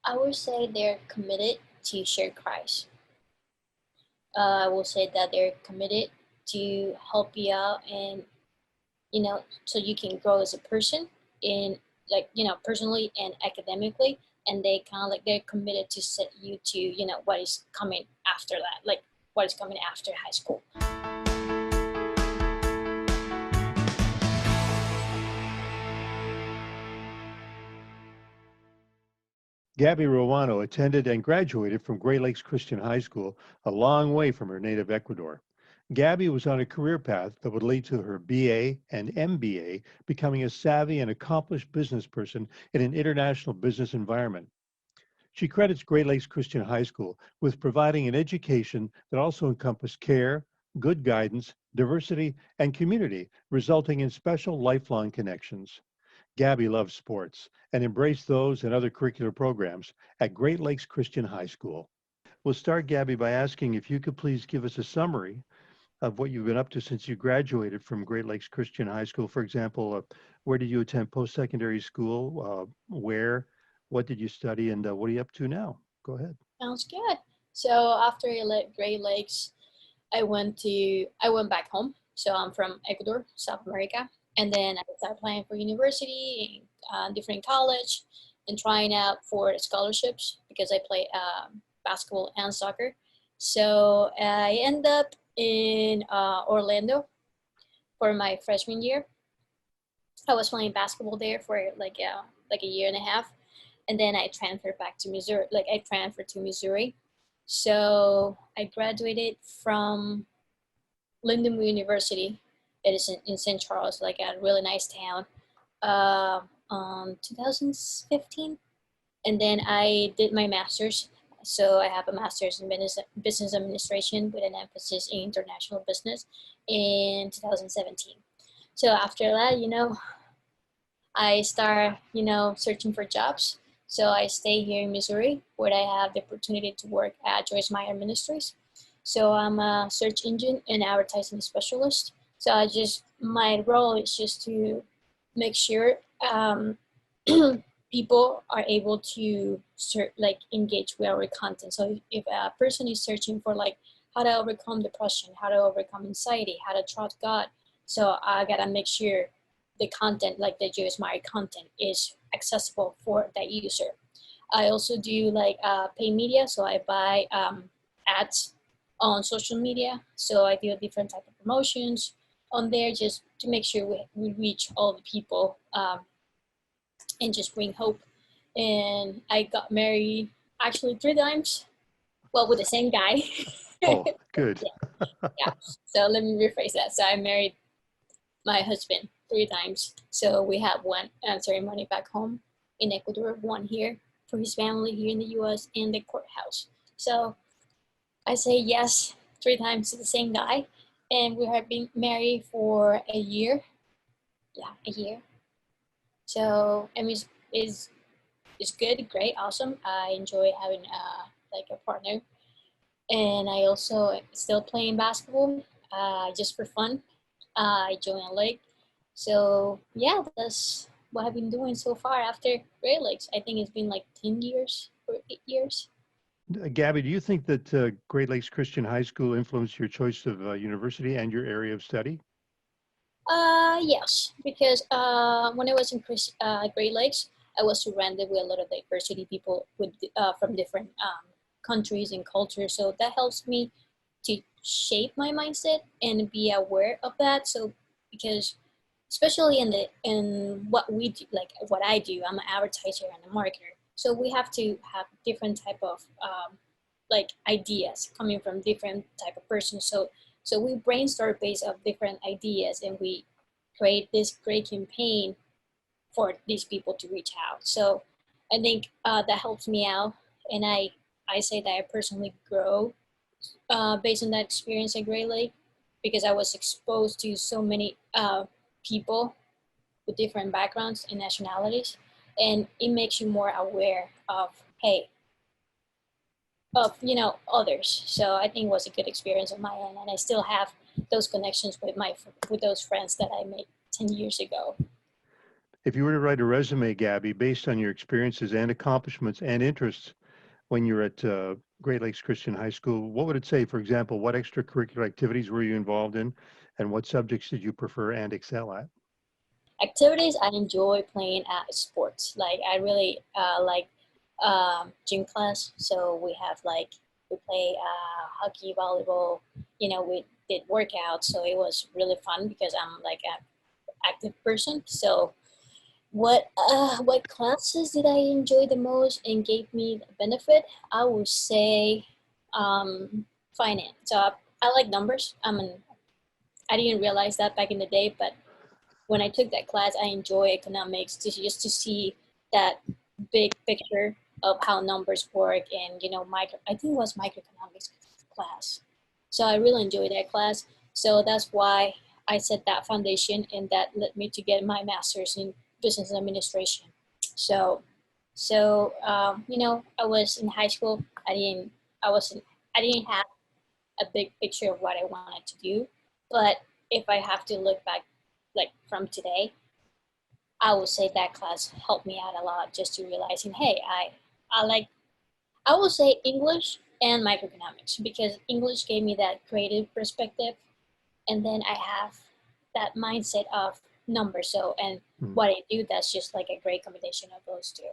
I would say they're committed to share Christ. I will say that they're committed to help you out and so you can grow as a person in personally and academically, and they kind of like they're committed to set you to what is coming after that, like what is coming after high school. Gaby Ruano attended and graduated from Great Lakes Christian High School, a long way from her native Ecuador. Gaby was on a career path that would lead to her BA and MBA, becoming a savvy and accomplished business person in an international business environment. She credits Great Lakes Christian High School with providing an education that also encompassed care, good guidance, diversity, and community, resulting in special lifelong connections. Gaby loves sports and embraced those and other curricular programs at Great Lakes Christian High School. We'll start, Gaby, by asking if you could please give us a summary of what you've been up to since you graduated from Great Lakes Christian High School. For example, where did you attend post-secondary school? Where? What did you study? And what are you up to now? Go ahead. Sounds good. So after I left Great Lakes, I went back home. So I'm from Ecuador, South America, and then I started applying for university, different college, and trying out for scholarships because I play basketball and soccer. So I ended up in Orlando for my freshman year. I was playing basketball there for like a year and a half, and then I transferred back to Missouri. Like I transferred to Missouri, so I graduated from Lindenwood University. It is in St. Charles, like a really nice town. 2015, and then I did my master's. So I have a master's in business administration with an emphasis in international business in 2017. So after that, I start, searching for jobs. So I stay here in Missouri, where I have the opportunity to work at Joyce Meyer Ministries. So I'm a search engine and advertising specialist. So my role is just to make sure people are able to engage with our content. So if a person is searching for like how to overcome depression, how to overcome anxiety, how to trust God, so I gotta make sure the content, like the Joyce Meyer content, is accessible for that user. I also do like pay media, so I buy ads on social media. So I do different type of promotions on there just to make sure we reach all the people and just bring hope. And I got married actually 3 times, well, with the same guy. Oh, good. Yeah. So let me rephrase that. So I married my husband 3 times. So we have one ceremony back home in Ecuador, one here for his family here in the U.S. and the courthouse. So I say yes 3 times to the same guy, and we have been married for a year. Yeah, a year. So I mean, it's good, great, awesome. I enjoy having like a partner, and I also still playing basketball just for fun. I join a league. So yeah, that's what I've been doing so far after Great Lakes. I think it's been like 10 years or 8 years. Gaby, do you think that Great Lakes Christian High School influenced your choice of university and your area of study? Yes, because when I was in Great Lakes, I was surrounded with a lot of diversity people with from different countries and cultures. So that helps me to shape my mindset and be aware of that. So because especially in what we do, like what I do, I'm an advertiser and a marketer. So we have to have different type of like ideas coming from different type of persons. So we brainstorm based of different ideas, and we create this great campaign for these people to reach out. So I think that helps me out, and I say that I personally grow based on that experience at Great Lake, because I was exposed to so many people with different backgrounds and nationalities, and it makes you more aware of others. So I think it was a good experience on my end, and I still have those connections with those friends that I made 10 years ago. If you were to write a resume, Gabby, based on your experiences and accomplishments and interests when you're at Great Lakes Christian High School, what would it say? For example, what extracurricular activities were you involved in, and what subjects did you prefer and excel at? Activities I enjoy playing at sports. Like I really like gym class. So we have like we play hockey, volleyball. We did workouts, so it was really fun because I'm like an active person. So what classes did I enjoy the most and gave me the benefit? I would say finance. So I like numbers. I didn't realize that back in the day, but when I took that class, I enjoy economics just to see that big picture of how numbers work and micro. I think it was microeconomics class. So I really enjoyed that class. So that's why I set that foundation, and that led me to get my master's in business administration. So I was in high school. I didn't have a big picture of what I wanted to do, but if I have to look back, like from today, I would say that class helped me out a lot just to realizing, hey, I like I will say English and microeconomics because English gave me that creative perspective, and then I have that mindset of numbers. So and Hmm. what I do, that's just like a great combination of those two.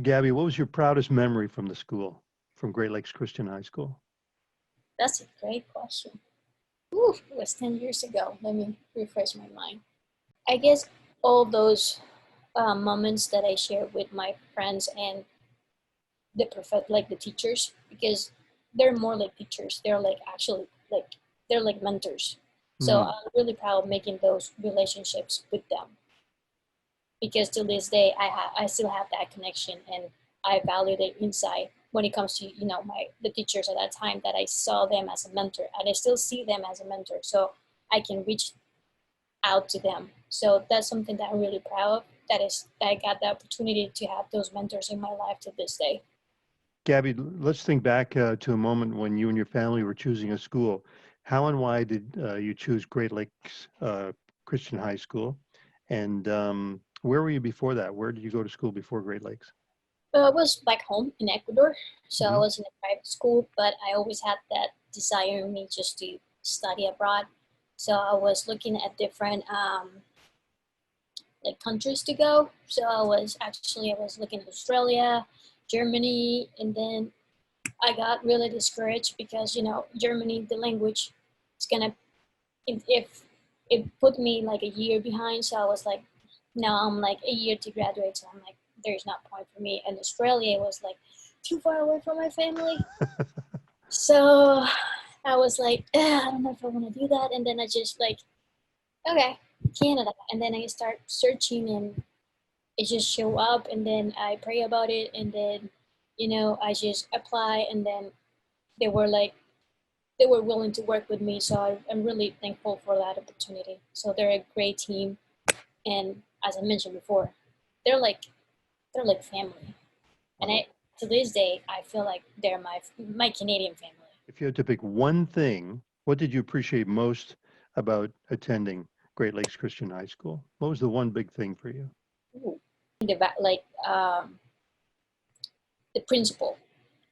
Gabby, what was your proudest memory from the school, from Great Lakes Christian High School? That's a great question. Ooh, it was 10 years ago. Let me refresh my mind. I guess all those moments that I share with my friends and like the teachers, because they're more like teachers. They're like actually like they're like mentors. So Hmm. I'm really proud of making those relationships with them because to this day I still have that connection, and I value their insight when it comes to my the teachers at that time, that I saw them as a mentor and I still see them as a mentor. So I can reach out to them. So that's something that I'm really proud of. That I got the opportunity to have those mentors in my life to this day. Gabby, let's think back to a moment when you and your family were choosing a school. How and why did you choose Great Lakes Christian High School? And where were you before that? Where did you go to school before Great Lakes? I was back home in Ecuador, so I Hmm. was in a private school, but I always had that desire in me just to study abroad. So I was looking at different like countries to go. So I was looking at Australia, Germany, and then I got really discouraged because Germany, the language, is gonna if it put me like a year behind. So I was like, now I'm like a year to graduate. So I'm like, there's not point for me. And Australia was like too far away from my family. So I was like, I don't know if I want to do that. And then I just like, okay, Canada. And then I start searching, and it just show up, and then I pray about it, and then I just apply, and then they were like they were willing to work with me. So I'm really thankful for that opportunity. So they're a great team, and as I mentioned before, they're like they're like family. And Wow. to this day, I feel like they're my Canadian family. If you had to pick one thing, what did you appreciate most about attending Great Lakes Christian High School? What was the one big thing for you? Ooh. Like the principle,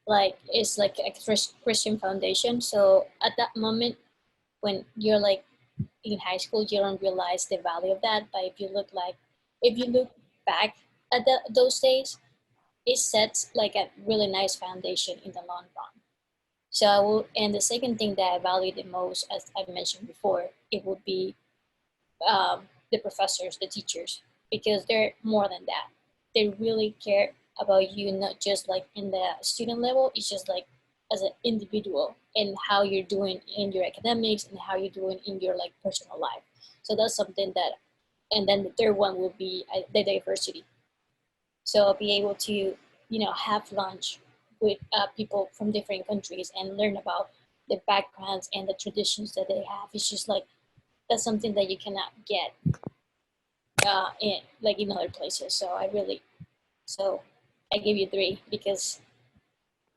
like it's like a Christian foundation. So at that moment, when you're like in high school, you don't realize the value of that. But if you look back at those days, it sets like a really nice foundation in the long run. So and the second thing that I value the most, as I mentioned before, it would be the professors, the teachers, because they're more than that. They really care about you, not just like in the student level. It's just like as an individual and how you're doing in your academics and how you're doing in your like personal life. So that's something that, and then the third one will be the diversity. So I'll be able to, have lunch with people from different countries and learn about the backgrounds and the traditions that they have. It's just like that's something that you cannot get in other places. So I give you three because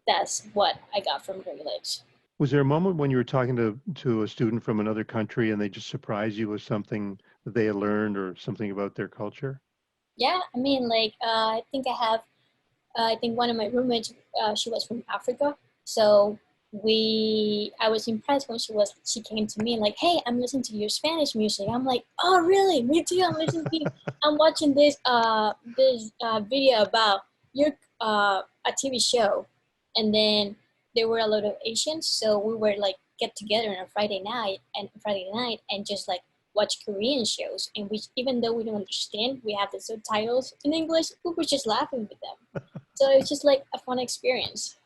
that's what I got from Great Lakes. Was there a moment when you were talking to a student from another country and they just surprised you with something that they had learned or something about their culture? Yeah, I mean, like, I think one of my roommates, she was from Africa. So I was impressed when she came to me like, hey, I'm listening to your Spanish music. I'm like, oh, really? Me too. I'm watching this video about your, a TV show. And then there were a lot of Asians. So we were like, get together on a Friday night and just like watch Korean shows. And we, even though we don't understand, we have the subtitles in English, we were just laughing with them. So it's just like a fun experience.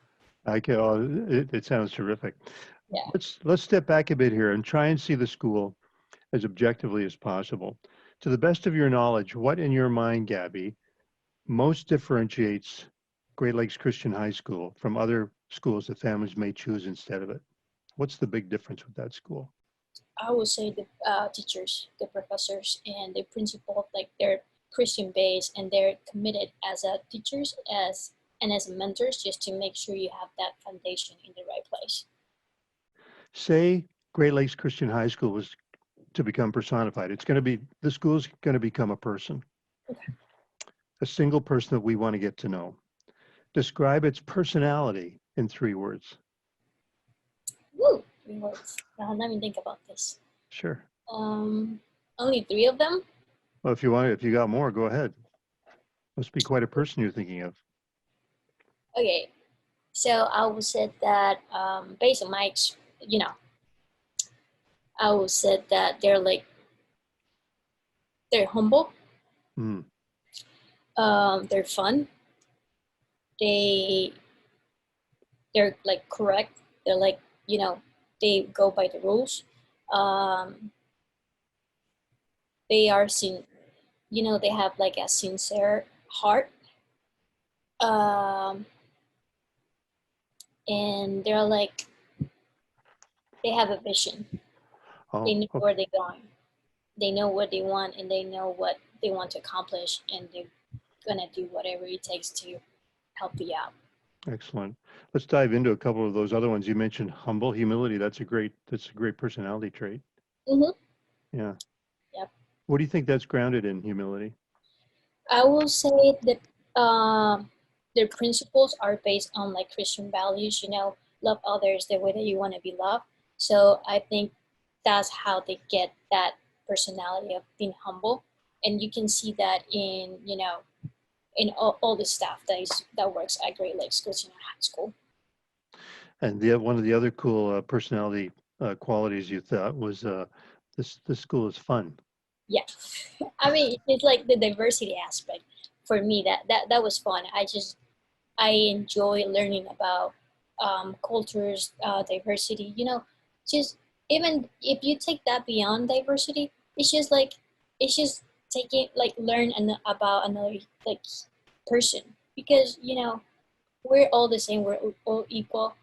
I can, oh, it sounds terrific. Yeah. Let's step back a bit here and try and see the school as objectively as possible. To the best of your knowledge, what in your mind, Gabby, most differentiates Great Lakes Christian High School from other schools that families may choose instead of it? What's the big difference with that school? I would say the teachers, the professors, and the principal, like they're Christian based and they're committed as a teachers as a mentors, just to make sure you have that foundation in the right place. Say Great Lakes Christian High School was to become personified. It's going to be, the school's going to become a person, a single person that we want to get to know. Describe its personality in 3 words. Woo! 3 words. Let me think about this. Sure. Um, Only three of them. Well, if you want, if you got more, go ahead. Must be quite a person you're thinking of. Okay, so I would say that based on you know, I would say that they're humble, Mm. they're fun, they they're like correct. They're like, they go by the rules. Um, they are they have like a sincere heart. Um, and they're like, they have a vision. They Oh, know okay. where they're going. They know what they want and they know what they want to accomplish, and they're gonna do whatever it takes to help you out. Excellent. Let's dive into a couple of those other ones. You mentioned humble, humility. That's a great personality trait. Mm-hmm. Yeah. Yep. What do you think that's grounded in, humility? I will say that their principles are based on like Christian values, love others the way that you want to be loved. So I think that's how they get that personality of being humble. And you can see that in all the staff that works at Great Lakes Christian High School. And one of the other cool personality qualities you thought was this school is fun. Yeah. I mean, it's like the diversity aspect for me that was fun. I enjoy learning about cultures, diversity. Just even if you take that beyond diversity, it's just taking like learn about another like person, because we're all the same, we're all equal,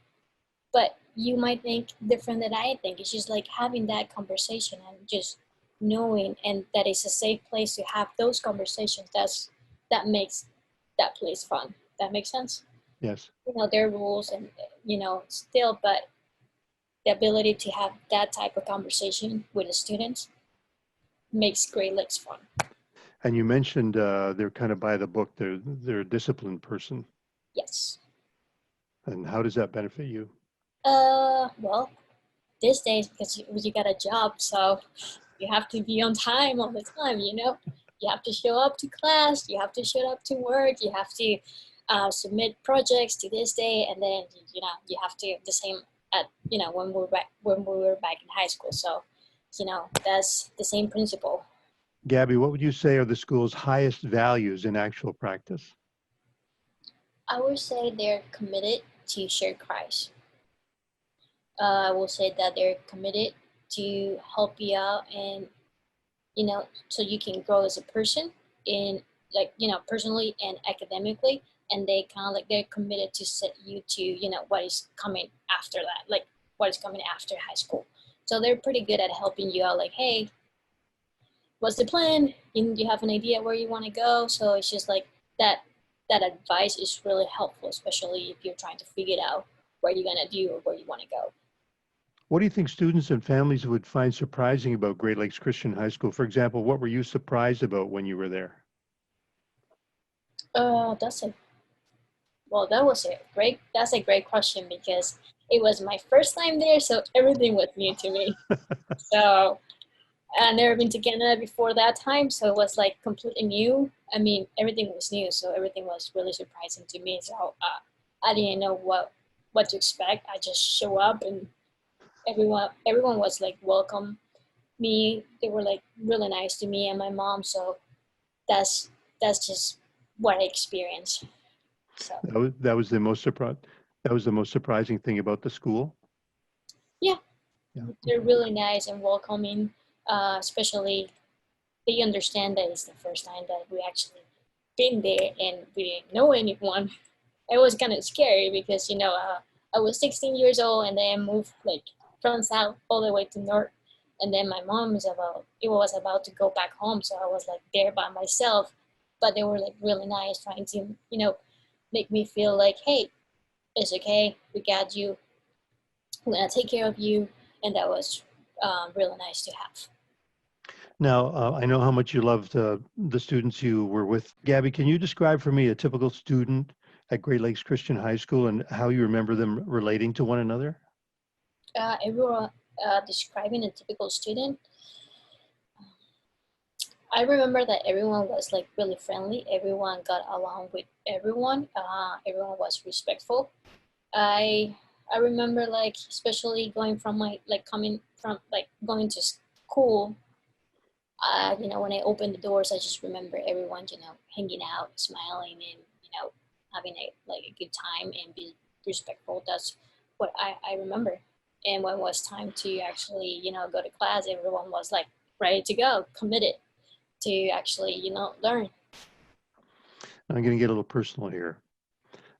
but you might think different than I think. It's just like having that conversation and just knowing, and that it's a safe place to have those conversations. That makes that place fun. That makes sense. Yes. There are rules and still, but the ability to have that type of conversation with the students makes Great Lakes fun. And you mentioned they're kind of by the book. They're a disciplined person. Yes. And how does that benefit you? Well, these days, because you got a job, so you have to be on time all the time. You have to show up to class, you have to show up to work, you have to submit projects to this day, and then you have to the same at when we were back in high school. So that's the same principle. Gabby, what would you say are the school's highest values in actual practice? I would say they're committed to share Christ. I will say that they're committed to help you out, and so you can grow as a person in like personally and academically. And they kind of like they're committed to set you to what is coming after that, like what is coming after high school. So they're pretty good at helping you out, like, hey, what's the plan? You have an idea where you want to go. So it's just like that advice is really helpful, especially if you're trying to figure out what you're going to do or where you want to go. What do you think students and families would find surprising about Great Lakes Christian High School? For example, what were you surprised about when you were there? That's a well, that's a great question because it was my first time there, so everything was new to me. So I never been to Canada before that time, so it was like completely new. I mean, everything was new, so everything was really surprising to me. So I didn't know what to expect. I just show up, and everyone was like welcome me. They were like really nice to me and my mom. So that's that's just what I experienced. So That was the most surprising thing about the school. yeah, Yeah. they're really nice and welcoming. Especially they understand that it's the first time that we actually been there and we didn't know anyone. It was kind of scary because I was 16 years old and then I moved like from south all the way to north, and then my mom is about it was about to go back home, so I was like there by myself. But they were like really nice, trying to make me feel like, hey, it's okay, we got you, we're gonna take care of you, and that was really nice to have. Now, I know how much you loved the students you were with. Gabby, can you describe for me a typical student at Great Lakes Christian High School and how you remember them relating to one another? Everyone describing a typical student. I remember that everyone was like really friendly. Everyone got along with everyone. Everyone was respectful. I I remember like especially going from my like coming from like going to school. When I opened the doors, I just remember everyone hanging out, smiling, and having a good time and be respectful. That's what I remember. And when it was time to actually go to class, everyone was like ready to go, committed to actually learn. I'm going to get a little personal here.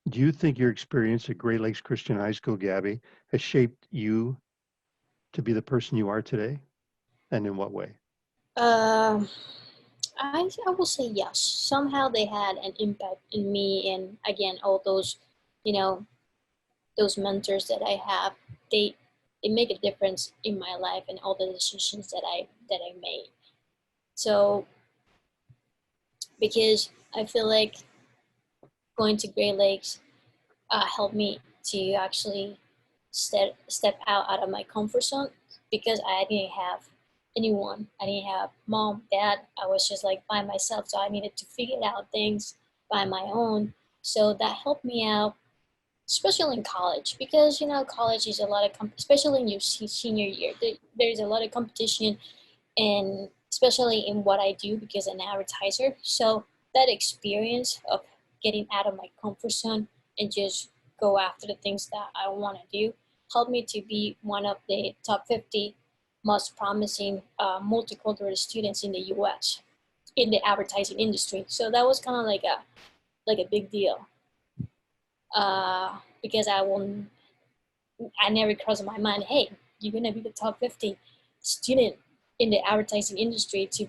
Do you think your experience at Great Lakes Christian High School, Gabby, has shaped you to be the person you are today? And in what way? Um, I will say yes. Somehow they had an impact in me, and again, all those, you know, those mentors that I have, they they make a difference in my life and all the decisions that I made. So because I feel like going to Great Lakes helped me to actually step out of my comfort zone because I didn't have anyone. I didn't have mom, dad. I was just like by myself, so I needed to figure out things by my own. So that helped me out, especially in college, because college is a lot of especially in your senior year. There's a lot of competition, and especially in what I do because I'm an advertiser. So that experience of getting out of my comfort zone and just go after the things that I want to do helped me to be one of the top 50 most promising multicultural students in the U.S. in the advertising industry. So that was kind of like a big deal because I never crossed my mind, hey, you're gonna be the top 50 student in the advertising industry to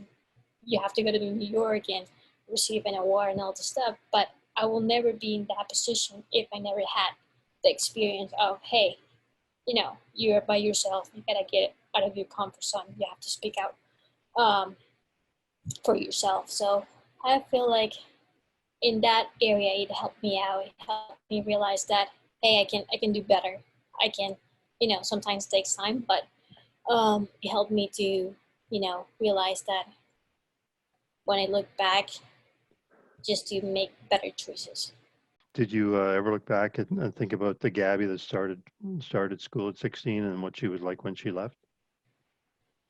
you have to go to New York and receive an award and all this stuff. But I will never be in that position if I never had the experience of, hey, you're by yourself. You gotta get out of your comfort zone. You have to speak out um, for yourself. So I feel like in that area, it helped me out. It helped me realize that, hey, I can do better. I can, sometimes it takes time, but it helped me to, realize that when I look back, just to make better choices. Did you ever look back and think about the Gabby that started school at 16 and what she was like when she left?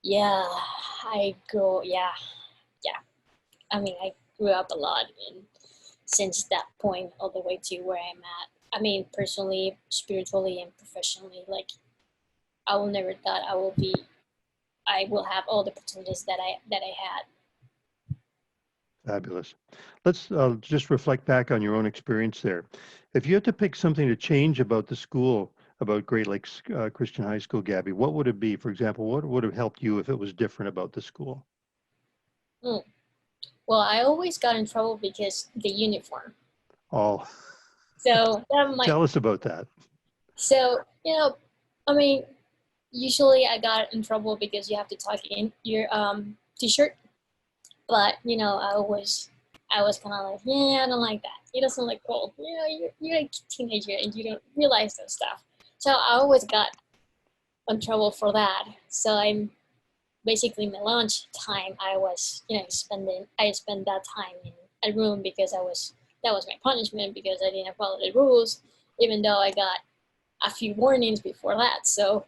Yeah, yeah, yeah. I mean, I grew up a lot, and since that point all the way to where I'm at. I mean, personally, spiritually, and professionally, like I will never thought I will have all the opportunities that I had. Fabulous. Let's just reflect back on your own experience there. If you had to pick something to change about the school, about Great Lakes Christian High School, Gabby, what would it be? For example, what would have helped you if it was different about the school? Mm. Well, I always got in trouble because the uniform. Oh, So that might tell us about that. so I mean, usually I got in trouble because you have to tuck in your t-shirt, but I always I was kind of like, yeah, I don't like that. It doesn't look cool. You know, you're a teenager and you don't realize that stuff. So I always got in trouble for that. So I'm basically my lunch time. I was, I spent that time in a room because that was my punishment because I didn't follow the rules, even though I got a few warnings before that. So,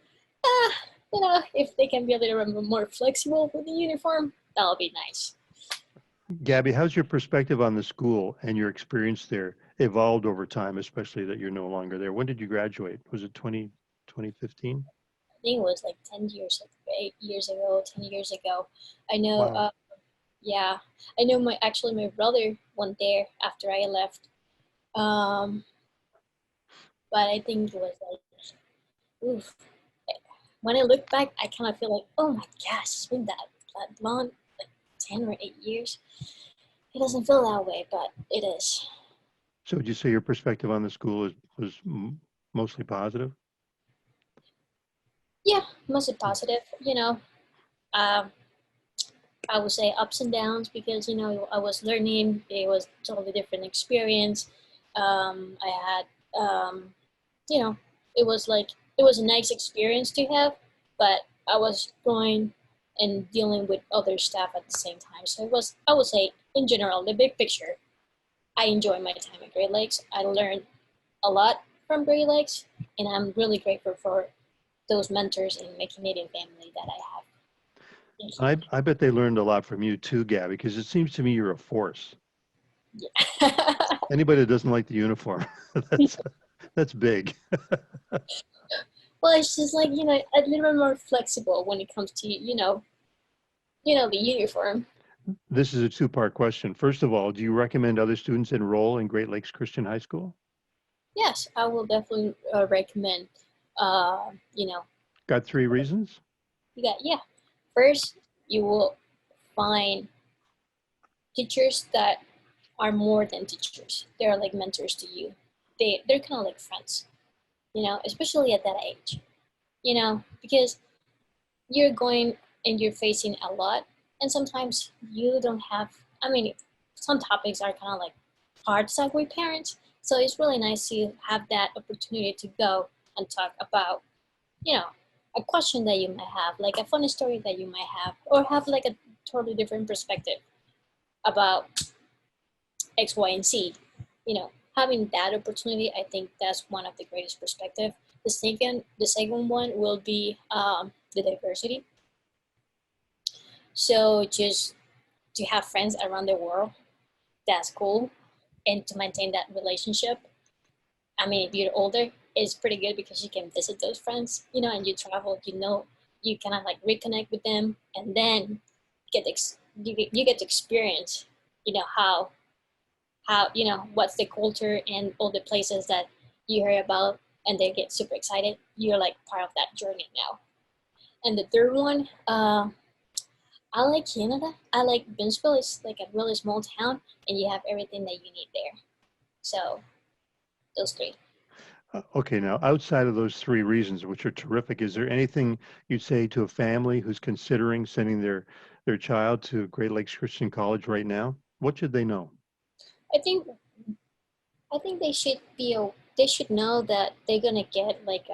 uh, if they can be a little bit more flexible with the uniform, that'll be nice. Gabby, how's your perspective on the school and your experience there evolved over time, especially that you're no longer there? When did you graduate? Was it 2015? I think it was like 10 years, like 8 years ago, 10 years ago. I know, Wow. yeah, I know my brother went there after I left. Um, but I think it was like, oof. When I look back, I kind of feel like, oh my gosh, it's been that long, like 10 or 8 years. It doesn't feel that way, but it is. So would you say your perspective on the school was mostly positive? Yeah, mostly Hmm. positive. Um, I would say ups and downs because I was learning. It was a totally different experience. I had, you know, it was like it was a nice experience to have, but I was going and dealing with other staff at the same time. So it was, I would say, in general, the big picture, I enjoy my time at Great Lakes. I learned a lot from Great Lakes, and I'm really grateful for those mentors and my Canadian family that I have. Thank you. I bet they learned a lot from you too, Gabby, because it seems to me you're a force. Yeah. Anybody that doesn't like the uniform, that's that's big. Well, it's just like a little bit more flexible when it comes to the uniform. This is a two-part question. First of all, do you recommend other students enroll in Great Lakes Christian High School? Yes, I will definitely recommend. Uh, you know, Got three reasons? yeah. First, you will find teachers that are more than teachers. They're like mentors to you. They're kind of like friends. Especially at that age. Because you're going and you're facing a lot, and sometimes you don't have. I mean, some topics are kind of like hard to talk with parents, so it's really nice to have that opportunity to go and talk about you know a question that you might have, like a funny story that you might have, or have like a totally different perspective about X, Y, and Z. Having that opportunity, I think that's one of the greatest perspective. The second one will be the diversity. So just to have friends around the world, that's cool, and to maintain that relationship. I mean, if you're older, it's pretty good because you can visit those friends, and you travel. You kind of like reconnect with them, and then you get to experience, how what's the culture and all the places that you hear about, and they get super excited. You're like part of that journey now. And the third one, I like Canada. I like Binsville. It's like a really small town, and you have everything that you need there. So those three. Okay, now outside of those three reasons, which are terrific, is there anything you'd say to a family who's considering sending their child to Great Lakes Christian College right now? What should they know? I think I think they should know that they're gonna get like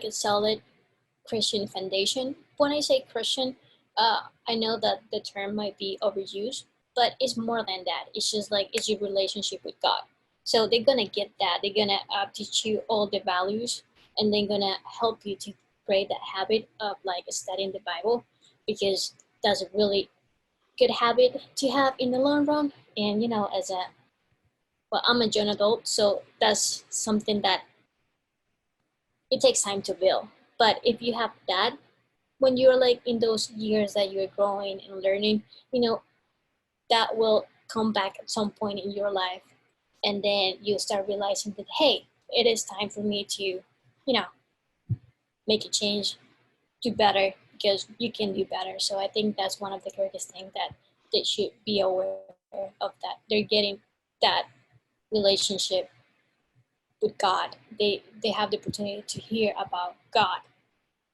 a solid Christian foundation. When I say Christian, I know that the term might be overused, but it's more than that. It's just like it's your relationship with God. So they're gonna get that. They're gonna teach you all the values, and they're gonna help you to create that habit of like studying the Bible, because that's a really good habit to have in the long run. And I'm a young adult, so that's something that it takes time to build. But if you have that when you're like in those years that you're growing and learning, you know, that will come back at some point in your life. And then you start realizing that, hey, it is time for me to, make a change, do better, because you can do better. So I think that's one of the greatest things that they should be aware of, that they're getting that relationship with God. They have the opportunity to hear about God,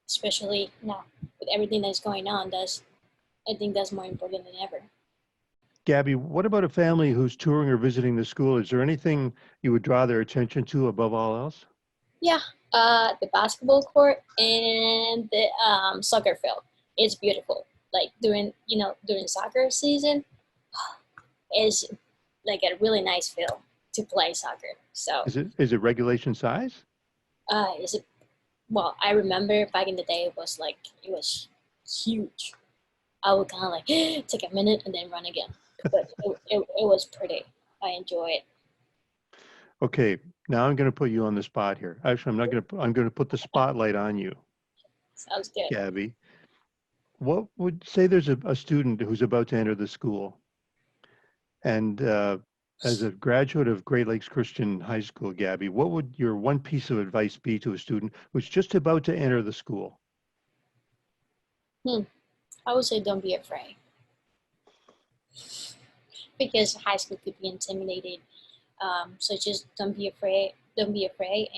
especially now with everything that's going on. I think that's more important than ever. Gabby, what about a family who's touring or visiting the school? Is there anything you would draw their attention to above all else? Yeah, the basketball court and the soccer field. It's beautiful. Like during soccer season, it's like a really nice field to play soccer. So Is it regulation size? is it? Well, I remember back in the day, it was huge. I would kind of like take a minute and then run again, but it was pretty. I enjoy it. Okay, now I'm going to put you on the spot here. Actually, I'm not going to. I'm going to put the spotlight on you, Sounds good. Gabby. What would say there's a student who's about to enter the school, and as a graduate of Great Lakes Christian High School, Gabby, what would your one piece of advice be to a student who's just about to enter the school? Hmm. I would say don't be afraid because high school could be intimidated. So just don't be afraid. Don't be afraid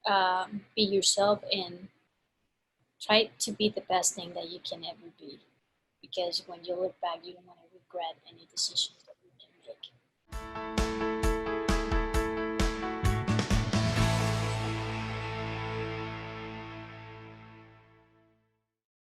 and be yourself and try to be the best thing that you can ever be. Because when you look back, you don't want to regret any decisions that you can make.